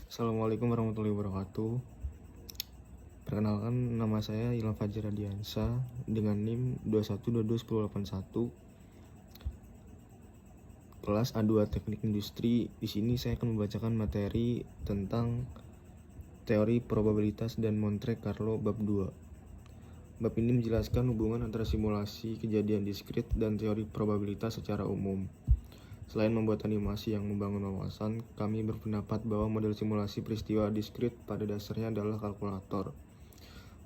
Assalamualaikum warahmatullahi wabarakatuh. Perkenalkan, nama saya Ilham Fajri Radiansa dengan NIM 21221081, kelas A2 Teknik Industri. Di sini saya akan membacakan materi tentang teori probabilitas dan Monte Carlo bab 2. Bab ini menjelaskan hubungan antara simulasi kejadian diskrit dan teori probabilitas secara umum. Selain membuat animasi yang membangun wawasan, kami berpendapat bahwa model simulasi peristiwa diskrit pada dasarnya adalah kalkulator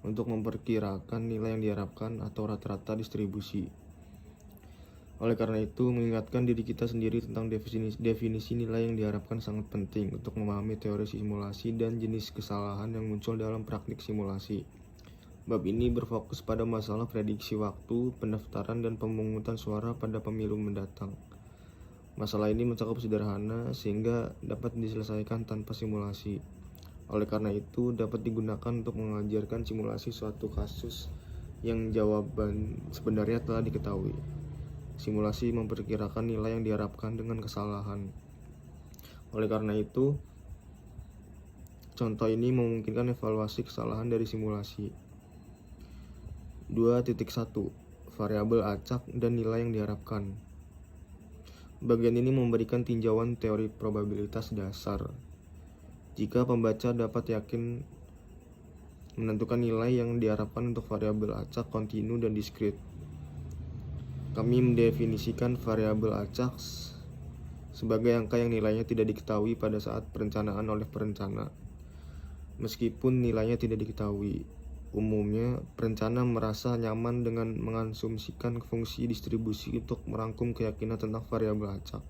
untuk memperkirakan nilai yang diharapkan atau rata-rata distribusi. Oleh karena itu, mengingatkan diri kita sendiri tentang definisi nilai yang diharapkan sangat penting untuk memahami teori simulasi dan jenis kesalahan yang muncul dalam praktik simulasi. Bab ini berfokus pada masalah prediksi waktu, pendaftaran, dan pemungutan suara pada pemilu mendatang. Masalah ini mencakup sederhana sehingga dapat diselesaikan tanpa simulasi. Oleh karena itu, dapat digunakan untuk mengajarkan simulasi suatu kasus yang jawaban sebenarnya telah diketahui. Simulasi memperkirakan nilai yang diharapkan dengan kesalahan. Oleh karena itu, contoh ini memungkinkan evaluasi kesalahan dari simulasi. 2.1 Variabel acak dan nilai yang diharapkan. Bagian ini memberikan tinjauan teori probabilitas dasar. Jika pembaca dapat yakin menentukan nilai yang diharapkan untuk variabel acak, kontinu, dan diskrit. Kami mendefinisikan variabel acak sebagai angka yang nilainya tidak diketahui pada saat perencanaan oleh perencana. Meskipun nilainya tidak diketahui, umumnya perencana merasa nyaman dengan mengasumsikan fungsi distribusi untuk merangkum keyakinan tentang variabel acak.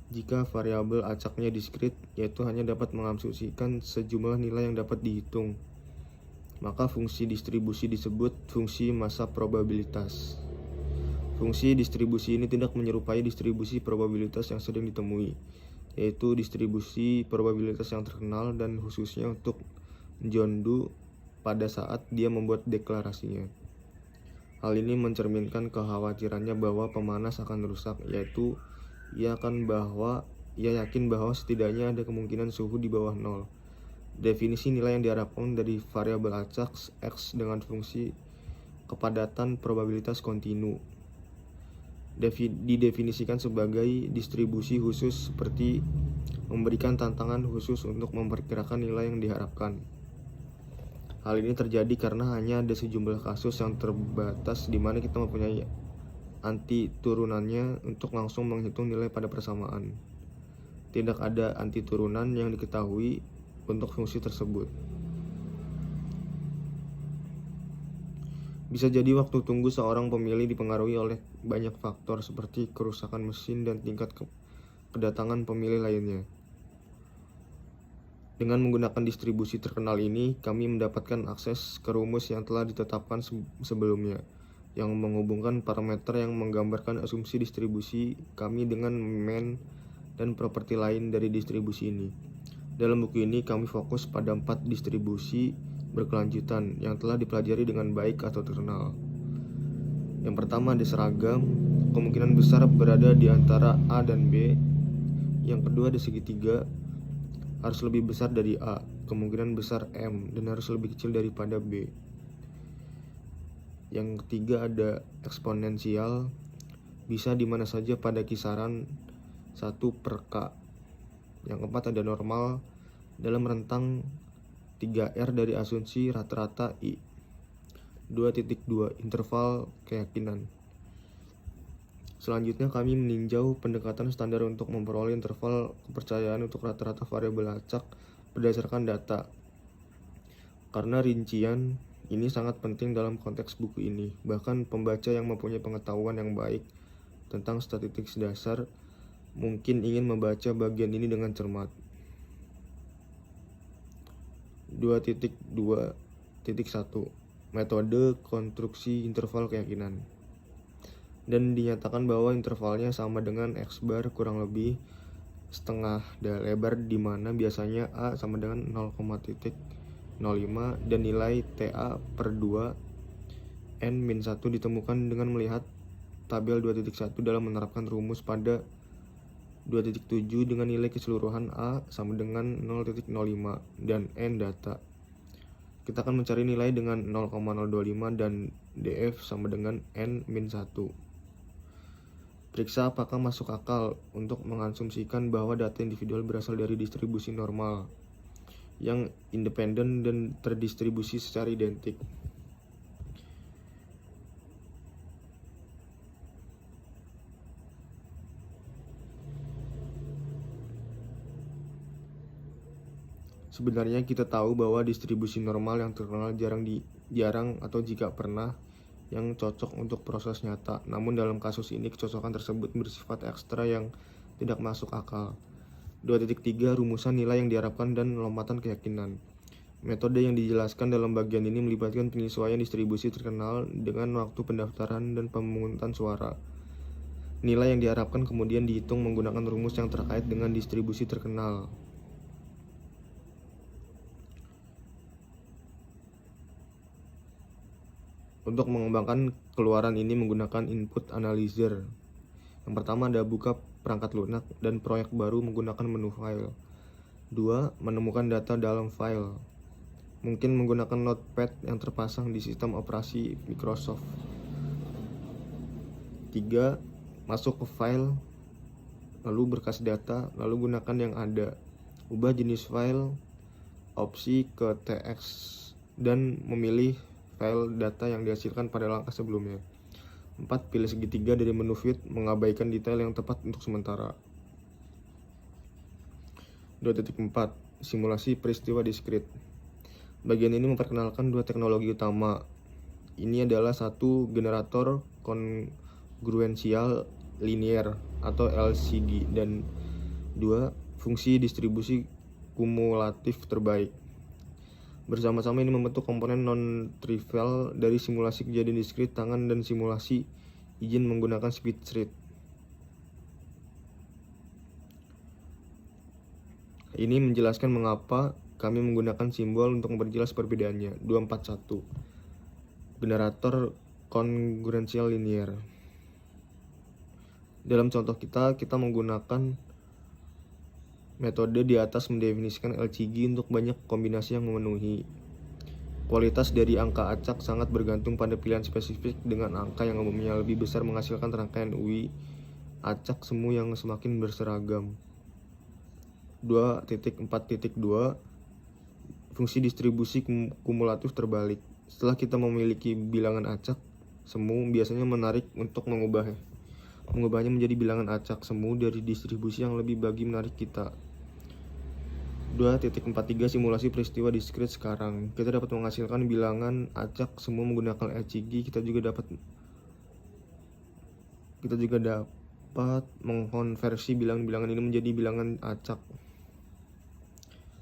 Jika variabel acaknya diskrit, yaitu hanya dapat mengasumsikan sejumlah nilai yang dapat dihitung, maka fungsi distribusi disebut fungsi massa probabilitas. Fungsi distribusi ini tidak menyerupai distribusi probabilitas yang sering ditemui, yaitu distribusi probabilitas yang terkenal dan khususnya untuk John Doe pada saat dia membuat deklarasinya. Hal ini mencerminkan kekhawatirannya bahwa pemanas akan rusak, yaitu ia yakin bahwa setidaknya ada kemungkinan suhu di bawah 0. Definisi nilai yang diharapkan dari variabel acak X dengan fungsi kepadatan probabilitas kontinu didefinisikan sebagai distribusi khusus seperti memberikan tantangan khusus untuk memperkirakan nilai yang diharapkan. Hal ini terjadi karena hanya ada sejumlah kasus yang terbatas di mana kita mempunyai anti turunannya untuk langsung menghitung nilai pada persamaan. Tidak ada anti turunan yang diketahui untuk fungsi tersebut. Bisa jadi waktu tunggu seorang pemilih dipengaruhi oleh banyak faktor seperti kerusakan mesin dan tingkat kedatangan pemilih lainnya. Dengan menggunakan distribusi terkenal ini, kami mendapatkan akses ke rumus yang telah ditetapkan sebelumnya, yang menghubungkan parameter yang menggambarkan asumsi distribusi kami dengan main dan properti lain dari distribusi ini. Dalam buku ini, kami fokus pada 4 distribusi berkelanjutan yang telah dipelajari dengan baik atau terkenal. Yang pertama ada seragam, kemungkinan besar berada di antara A dan B. Yang kedua ada segitiga, harus lebih besar dari A, kemungkinan besar M, dan harus lebih kecil daripada B. Yang ketiga ada eksponensial, bisa di mana saja pada kisaran 1 per K. Yang keempat ada normal, dalam rentang 3R dari asumsi rata-rata I. 2.2 Interval keyakinan. Selanjutnya kami meninjau pendekatan standar untuk memperoleh interval kepercayaan untuk rata-rata variabel acak berdasarkan data. Karena rincian ini sangat penting dalam konteks buku ini, bahkan pembaca yang mempunyai pengetahuan yang baik tentang statistik dasar mungkin ingin membaca bagian ini dengan cermat. 2.2.1 Metode konstruksi interval keyakinan. Dan dinyatakan bahwa intervalnya sama dengan X bar kurang lebih setengah lebar, di mana biasanya A sama dengan 0,05 dan nilai TA per 2 N-1 ditemukan dengan melihat tabel 2.1 dalam menerapkan rumus pada 2.7 dengan nilai keseluruhan A sama dengan 0.05 dan N data. Kita akan mencari nilai dengan 0,025 dan DF sama dengan N-1. Periksa apakah masuk akal untuk mengasumsikan bahwa data individual berasal dari distribusi normal yang independen dan terdistribusi secara identik. Sebenarnya kita tahu bahwa distribusi normal yang terkenal jarang atau jika pernah yang cocok untuk proses nyata. Namun dalam kasus ini kecocokan tersebut bersifat ekstra yang tidak masuk akal. 2.3 Rumusan nilai yang diharapkan dan lompatan keyakinan. Metode yang dijelaskan dalam bagian ini melibatkan penyesuaian distribusi terkenal dengan waktu pendaftaran dan pemungutan suara. Nilai yang diharapkan kemudian dihitung menggunakan rumus yang terkait dengan distribusi terkenal. Untuk mengembangkan keluaran ini menggunakan input analyzer. Yang pertama ada buka perangkat lunak dan proyek baru menggunakan menu file. 2. Menemukan data dalam file. Mungkin menggunakan notepad yang terpasang di sistem operasi Microsoft. 3. Masuk ke file, lalu berkas data, lalu gunakan yang ada. Ubah jenis file, opsi ke TX, dan memilih file data yang dihasilkan pada langkah sebelumnya. 4. Pilih segitiga dari menu fit, mengabaikan detail yang tepat untuk sementara. 2.4 Simulasi peristiwa diskrit. Bagian ini memperkenalkan dua teknologi utama. Ini adalah satu generator kongruensial linear atau LCD dan 2 fungsi distribusi kumulatif terbaik. Bersama-sama ini membentuk komponen non-trivial dari simulasi kejadian diskrit tangan dan simulasi izin menggunakan spreadsheet. Ini menjelaskan mengapa kami menggunakan simbol untuk memperjelas perbedaannya. 241 Generator kongruensial linear. Dalam contoh kita menggunakan metode di atas mendefinisikan LCG untuk banyak kombinasi yang memenuhi. Kualitas dari angka acak sangat bergantung pada pilihan spesifik dengan angka yang umumnya lebih besar menghasilkan rangkaian UI acak semu yang semakin berseragam. 2.4.2 Fungsi distribusi kumulatif terbalik. Setelah kita memiliki bilangan acak semu, biasanya menarik untuk mengubahnya menjadi bilangan acak semu dari distribusi yang lebih bagi menarik kita. 2.43 Simulasi peristiwa diskrit sekarang. Kita dapat menghasilkan bilangan acak semua menggunakan LCG. Kita juga dapat mengkonversi bilangan-bilangan ini menjadi bilangan acak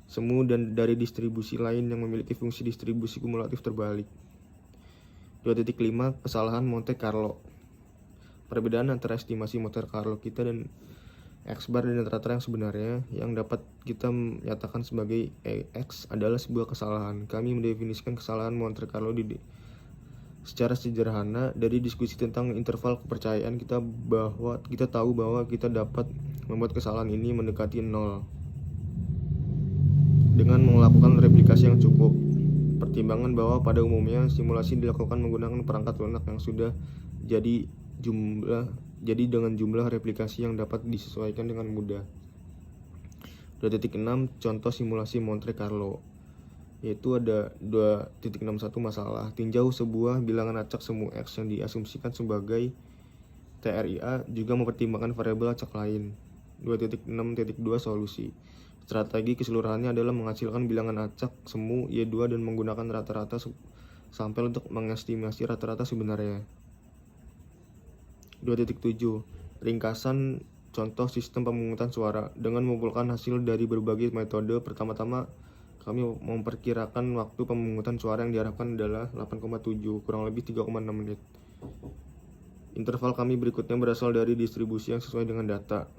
semu dan dari distribusi lain yang memiliki fungsi distribusi kumulatif terbalik. 2.5 Kesalahan Monte Carlo. Perbedaan antara estimasi Monte Carlo kita dan X-bar dan rata-rata yang sebenarnya yang dapat kita nyatakan sebagai X adalah sebuah kesalahan. Kami mendefinisikan kesalahan Monte Carlo secara sederhana dari diskusi tentang interval kepercayaan kita tahu bahwa kita dapat membuat kesalahan ini mendekati 0 dengan melakukan replikasi yang cukup. Pertimbangan bahwa pada umumnya simulasi dilakukan menggunakan perangkat lunak yang sudah jadi dengan jumlah replikasi yang dapat disesuaikan dengan mudah. 2.6 Contoh simulasi Monte Carlo. Yaitu ada 2.61 masalah. Tinjau sebuah bilangan acak semu X yang diasumsikan sebagai TRIA juga mempertimbangkan variabel acak lain. 2.6.2 Solusi. Strategi keseluruhannya adalah menghasilkan bilangan acak semu Y2 dan menggunakan rata-rata sampel untuk mengestimasi rata-rata sebenarnya. 2.7 Ringkasan contoh sistem pemungutan suara. Dengan mengumpulkan hasil dari berbagai metode, pertama-tama kami memperkirakan waktu pemungutan suara yang diharapkan adalah 8,7 kurang lebih 3,6 menit. Interval kami berikutnya berasal dari distribusi yang sesuai dengan data.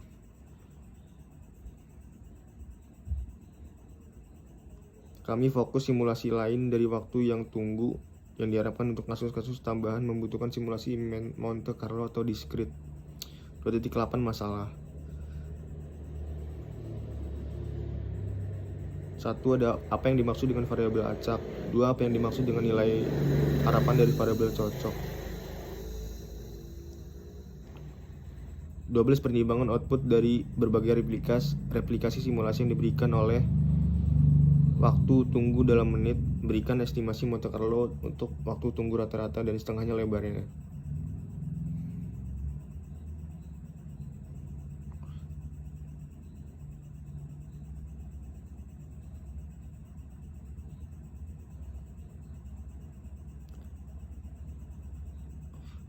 Kami fokus simulasi lain dari waktu yang tunggu yang diharapkan untuk kasus-kasus tambahan membutuhkan simulasi Monte Carlo atau diskrit. 2.8 Masalah. 1. Ada apa yang dimaksud dengan variabel acak. 2. Apa yang dimaksud dengan nilai harapan dari variabel cocok. 12. Penimbangan output dari berbagai replikasi simulasi yang diberikan oleh waktu tunggu dalam menit. Berikan estimasi Monte Carlo untuk waktu tunggu rata-rata dan setengahnya lebarnya.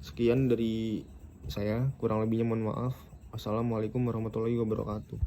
Sekian dari saya, kurang lebihnya mohon maaf. Wassalamualaikum warahmatullahi wabarakatuh.